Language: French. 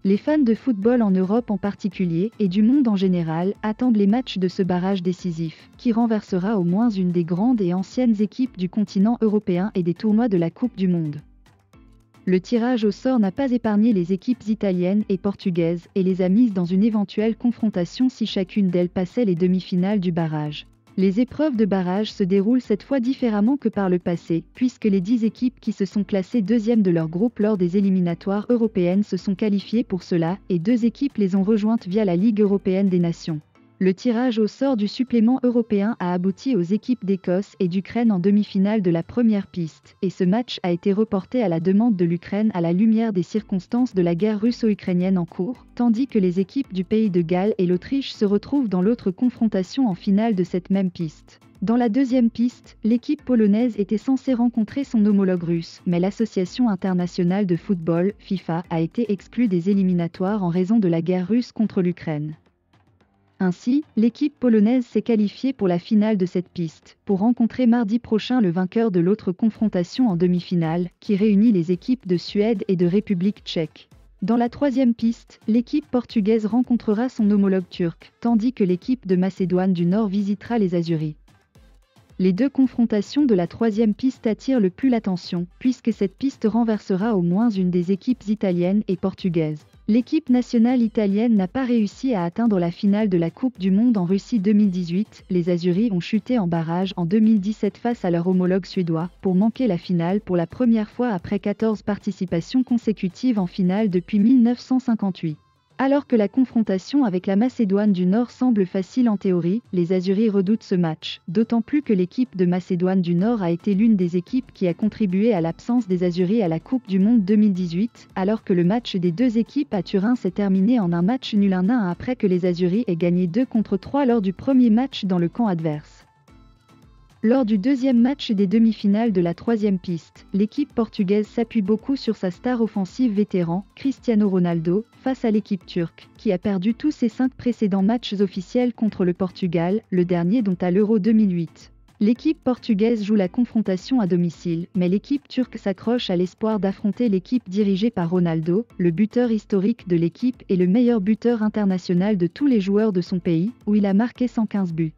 Les fans de football en Europe en particulier, et du monde en général, attendent les matchs de ce barrage décisif, qui renversera au moins une des grandes et anciennes équipes du continent européen et des tournois de la Coupe du Monde. Le tirage au sort n'a pas épargné les équipes italiennes et portugaises et les a mises dans une éventuelle confrontation si chacune d'elles passait les demi-finales du barrage. Les épreuves de barrage se déroulent cette fois différemment que par le passé, puisque les 10 équipes qui se sont classées deuxièmes de leur groupe lors des éliminatoires européennes se sont qualifiées pour cela, et 2 équipes les ont rejointes via la Ligue européenne des nations. Le tirage au sort du supplément européen a abouti aux équipes d'Écosse et d'Ukraine en demi-finale de la première piste, et ce match a été reporté à la demande de l'Ukraine à la lumière des circonstances de la guerre russo-ukrainienne en cours, tandis que les équipes du Pays de Galles et l'Autriche se retrouvent dans l'autre confrontation en finale de cette même piste. Dans la deuxième piste, l'équipe polonaise était censée rencontrer son homologue russe, mais l'Association internationale de football, FIFA, a été exclue des éliminatoires en raison de la guerre russe contre l'Ukraine. Ainsi, l'équipe polonaise s'est qualifiée pour la finale de cette piste, pour rencontrer mardi prochain le vainqueur de l'autre confrontation en demi-finale, qui réunit les équipes de Suède et de République tchèque. Dans la troisième piste, l'équipe portugaise rencontrera son homologue turc, tandis que l'équipe de Macédoine du Nord visitera les Azuris. Les 2 confrontations de la troisième piste attirent le plus l'attention, puisque cette piste renversera au moins une des équipes italiennes et portugaises. L'équipe nationale italienne n'a pas réussi à atteindre la finale de la Coupe du Monde en Russie 2018, les Azuris ont chuté en barrage en 2017 face à leur homologue suédois, pour manquer la finale pour la première fois après 14 participations consécutives en finale depuis 1958. Alors que la confrontation avec la Macédoine du Nord semble facile en théorie, les Azuris redoutent ce match, d'autant plus que l'équipe de Macédoine du Nord a été l'une des équipes qui a contribué à l'absence des Azuris à la Coupe du Monde 2018, alors que le match des 2 équipes à Turin s'est terminé en un match nul 1-1 après que les Azuris aient gagné 2-3 lors du premier match dans le camp adverse. Lors du deuxième match des demi-finales de la troisième piste, l'équipe portugaise s'appuie beaucoup sur sa star offensive vétéran, Cristiano Ronaldo, face à l'équipe turque, qui a perdu tous ses 5 précédents matchs officiels contre le Portugal, le dernier dont à l'Euro 2008. L'équipe portugaise joue la confrontation à domicile, mais l'équipe turque s'accroche à l'espoir d'affronter l'équipe dirigée par Ronaldo, le buteur historique de l'équipe et le meilleur buteur international de tous les joueurs de son pays, où il a marqué 115 buts.